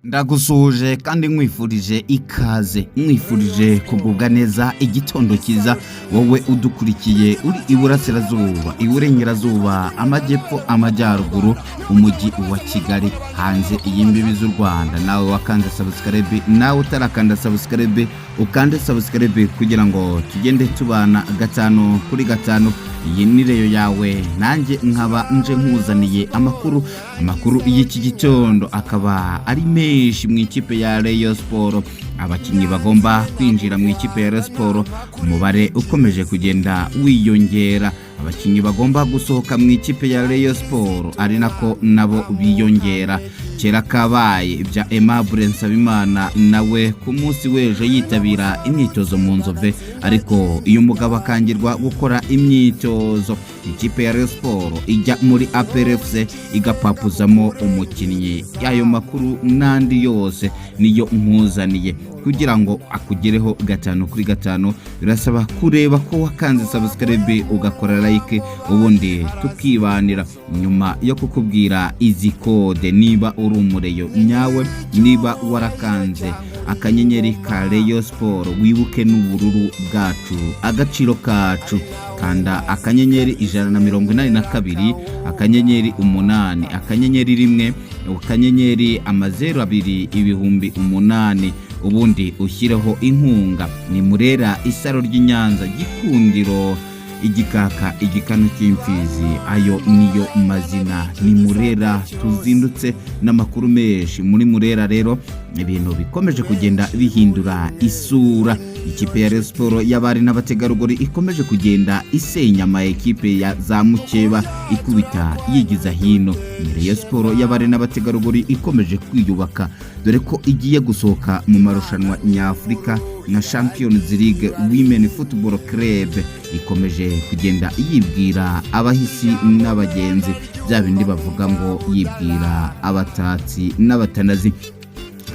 Ndagusuhuje kandi nkwifurije ikaze nkwifurije kugubwa neza igitondo cyiza wowe udukurikiye uri iburasirazuba iburengerazuba amajyepfo amajyaruguru umujyi wa Kigali hanze y'imbibi z'u Rwanda nawe wakanze subscribe nawe utarakanda subscribe ukande subscribe kugira ngo tugende tubana gatano kuri gatano. Iyi ni reyo yawe nanjye nkaba nje nkuzaniye amakuru y'iki gitondo akaba ari menshi mu ikipe ya Rayon Sport. Abakinnyi bagomba kwinjira mu ikipe ya Rayon Sport umubare ukomeje kugenda wiyongera, abakinnyi bagomba gusohoka mu ikipe ya Rayon Sport ari nako nabo biyongera. Kera kabaye ibya Aimable Nsabimana nawe ku munsi w'ejo yitabira imyitozo mu Nzove, ariko iyo umugabo akangirwa gukora imyitozo ikipe ya Rayon Sport ijya muri APRFC igapapuzamo umukinnyi. Ayo makuru n'andi yose niyo nkuzaniye kugira ngo akugereho gatano kuri gatano. Birasaba kureba ko wakanze subscribe ugakora like ubundi tukibanira nyuma yo kukubwira izi code niba uri umureyo nyawe, niba warakanze akanyenyeri ka Rayon Sport wibuke n'ubururu bwacu agaciro kacu, kanda akanyenyeri 182 akanyenyeri 8 akanyenyeri 1 akanyenyeri 02 ibihumbi 8 ubundi ushyireho inkunga. Ni Murera isaro ry'Inyanza Gikundiro igikaka igikano cy'imfizi, ayo niyo mazina. Ni Murera tuzindutse n'amakuru menshi muri Murera. Rero ibintu bikomeje kugenda bihindura isura. Ikipe ya Rayon Sport y'abari n'abategarugori ikomeje kugenda isenya ama ekipe ya za Mukeba ikubita yigiza hino. Rayon Sport y'abari n'abategarugori ikomeje kwiyubaka dore ko igiye gusohoka mu marushanwa nyafrika na Champions League Women Football Club. Ikomeje kugenda yibwira abahisi n'abagenzi bya bindi bavuga ngo yibwira abatatsi n'abatanazi.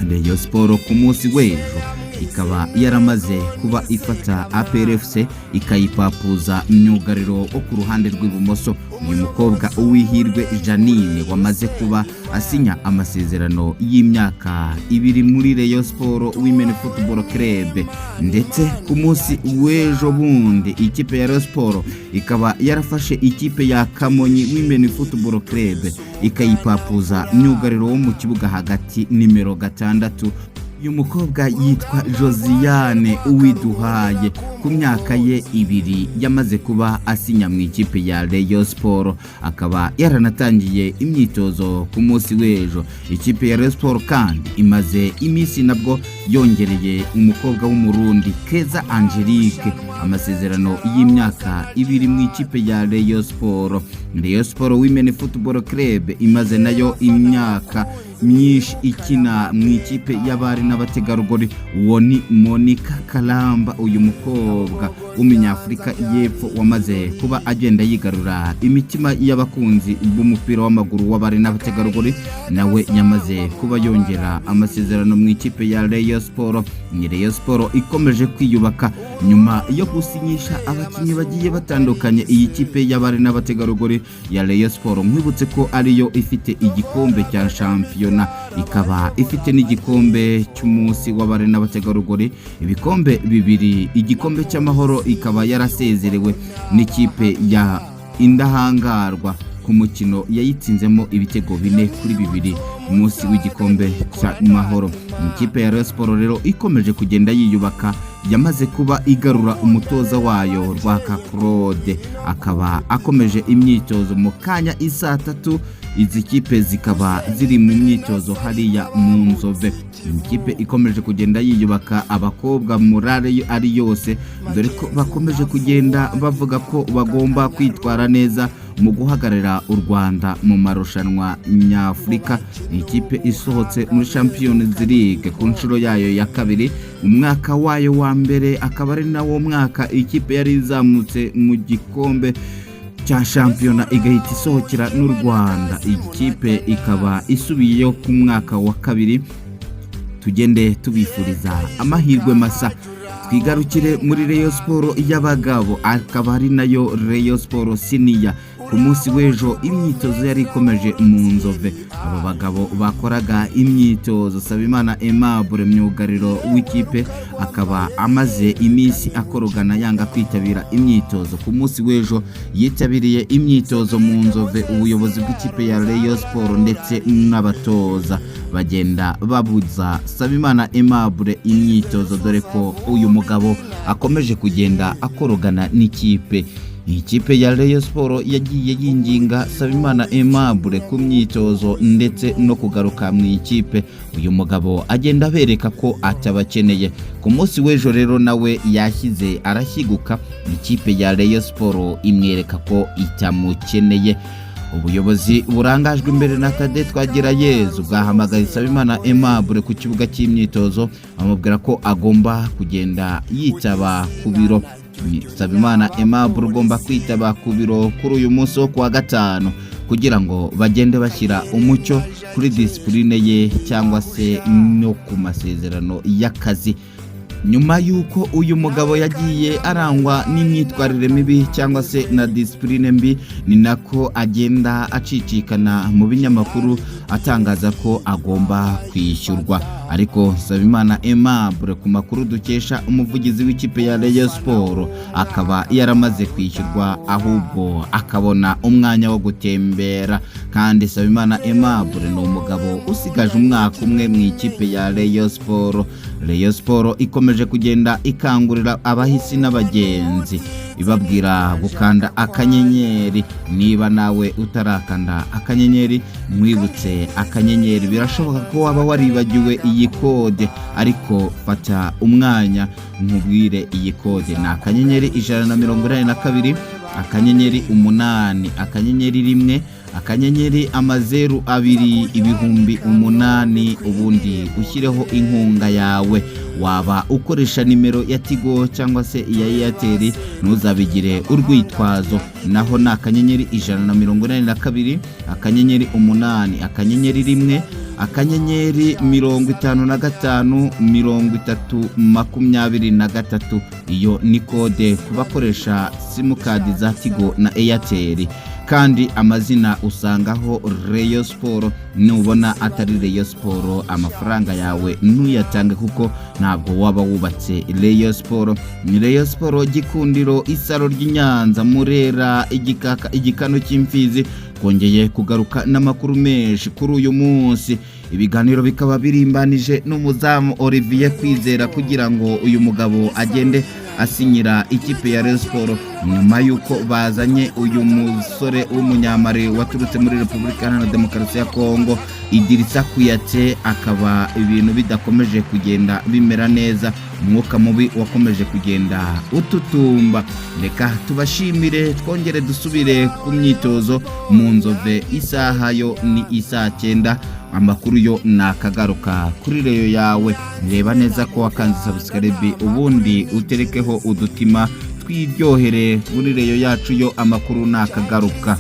Rayon Sport ku munsi w'ejo ikaba yaramaze kuba ifata APRFC ikayipapuza myugariro wo ku ruhande rw'ibumoso. Uyu mukobwa Uwihirwe Janine wamaze kuba asinya amasezerano y'imyaka 2 muri Rayon Sport Women Football Club. Ndetse ku munsi w'ejo bundi ikipe ya Rayon Sport ikaba yarafashe ikipe ya Kamonyi Women Football Club ikayipapuza myugariro wo mu kibuga hagati nimero 6. Uyu mukobwa yitwa Josiane Uwiduhaye ku myaka ye 2 yamaze kuba asinya mu ikipe ya Rayon Sport, akaba yaranatangiye imyitozo ku munsi w'ejo. Ikipe ya Rayon Sport kandi imaze iminsi nabwo yongereye umukobwa w'umurundi Keza Angelique amasezerano y'imyaka 2 mu ikipe ya Rayon Sport. Rayon Sport Women Football Club imaze nayo imyaka myinshi ikina mu ikipe y'abari n'abategarugori. Uwo ni Monica Kalamba, uyu mukobwa w'umunyafrika y'epfo wamaze kuba agenda yigarura imitima y'abakunzi b'umupira w'amaguru w'abari n'abategarugori, nawe yamaze kuba yongera amasezerano mu ikipe ya Rayon Sport. Ni Rayon Sport ikomeje kwiyubaka nyuma yo gusinyisha abakinnyi bagiye batandukanye. Iyi kipe y'abari n'abategarugori ya Rayon Sport nkwibutse ko ariyo ifite igikombe cya shampiyona, ikaba ifite n'igikombe cy'umunsi w'abari n'abategarugori, ibikombe 2. Igikombe cy'amahoro ikaba yarasezerewe n'ikipe ya Indahangarwa ku mukino yayitsinzemo ibitego 4-2 umunsi w'igikombe cy'amahoro. Ikipe ya Rayon Sport rero ikomeje kugenda yiyubaka, yamaze kuba igarura umutoza wayo Rwaka Claude, akaba akomeje imyitozo mu kanya 3:00. Izi kipe zikaba ziri mu myitozo hariya mu Nzove. Ikipe ikomeje kugenda yiyubaka, abakobwa morale ari yose dore ko bakomeje kugenda bavuga ko bagomba kwitwara neza mu guhagarara u Rwanda mu marushanwa nyafrika. Ikipe isohotse muri Champions League ku nshuro yayo ya 2, umwaka wayo wa mbere akaba ari nawo mwaka ikipe yari izamutse mu gikombe cya shampiyona igahita isohokera n'u Rwanda. Ikipe ikaba isubiyeyo ku mwaka wa 2. Tugende tubifuriza amahirwe masa. Twigarukire muri Rayon Sport y'abagabo, akaba ari nayo Rayon Sport Senior. ku munsi w'ejo imyitozo yari ikomeje mu Nzove. Aba bagabo bakoraga imyitozo, Sabimana Aimable myugariro w'ikipe akaba amaze iminsi akorogana yanga kwitabira imyitozo. Ku munsi w'ejo yitabiriye imyitozo mu Nzove. Ubuyobozi bw'ikipe ya Rayon Sport ndetse n'abatoza bagenda babuza Sabimana Aimable imyitozo, dore ko uyu mugabo akomeje kugenda akorogana n'ikipe. Ikipe ya Rayon Sport yagiye yinginga Sabimana Aimable ku myitozo ndetse no kugaruka mu ikipe. Uyu mugabo agenda bereka ko atabakeneye. Ku munsi w'ejo rero nawe yashyize arashyiguka, ikipe ya Rayon Sport imwereka ko itamukeneye. Ubuyobozi burangajwe imbere na Tade Twagirayezu bwahamagaye Sabimana Aimable ku kibuga cy'imyitozo, amubwira ko agomba kugenda yitaba ku biro. Sabimana Aimable ugomba kwitaba ku biro kuri uyu munsi wo kuwa gatanu kugira ngo bagende bashyira umucyo kuri discipline ye cyangwa se no ku masezerano y'akazi. Nyuma yuko uyu mugabo yagiye arangwa n'imyitwarire mibi cyangwa se na discipline mbi, ni nako agenda acicikana mu binyamakuru atangaza ko agomba kwishyurwa. Ariko Sabimana Aimable ku makuru dukesha umuvugizi w'ikipe ya Rayon Sport akaba yaramaze kwishyurwa, ahubwo akabona umwanya wo gutembera. Kandi Sabimana Aimable ni umugabo usigaje umwaka umwe mu ikipe ya Rayon Sport. Rayon Sport ikomeje kugenda ikangurira abahisi n'abagenzi ibabwira gukanda akanyenyeri. Niba nawe utarakanda akanyenyeri, mwibutse akanyenyeri. Birashoboka ko waba waribagiwe iyi kode, ariko fata umwanya nkubwire iyi kode. Ni akanyenyeri 182 akanyenyeri 8 akanyenyeri 1 akanyenyeri 02 ibihumbi 8, ubundi ushyireho inkunga yawe. Waba ukoresha nimero ya Tigo cyangwa se iya Airtel, ntuzabigire urwitwazo. Naho na akanyenyeri 182 akanyenyeri 8 akanyenyeri 1 akanyenyeri 55 3023. Iyo ni kode kubakoresha simukadi za Tigo na Airtel. Kandi amazina usangaho Rayon Sport. Nubona atari Rayon Sport, amafaranga yawe ntuyatange kuko ntabwo waba wubatse Rayon Sport. Ni Rayon Sport Gikundiro, Isaro ry'Inyanza, Murera, Igikaka, Igikano cy'Imfizi kongeye kugaruka n'amakuru menshi kuri uyu munsi. Ibiganiro bikaba birimbanije n'umuzamu Olivier Kwizera kugira ngo uyu mugabo agende asinyira ikipe ya Rayon Sport, nyuma yuko bazanye uyu musore w'umunyamari waturutse muri Repubulika Iharanira Demokarasi ya Kongo, Idrissa Kuyate. Akaba ibintu bidakomeje kugenda bimera neza, umwuka mubi wakomeje kugenda ututumba. Reka tubashimire, twongere dusubire ku myitozo mu Nzove. Isaha yo ni isaa 9. Amakuru yo nakagaruka kuri reyo yawe. Reba neza ko wakanze subscribe, ubundi uterekeho udutima twiryohere muri reyo yacu yo. Amakuru nakagaruka.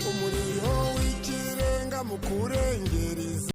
Umuriro w'ikirenga mu kurengera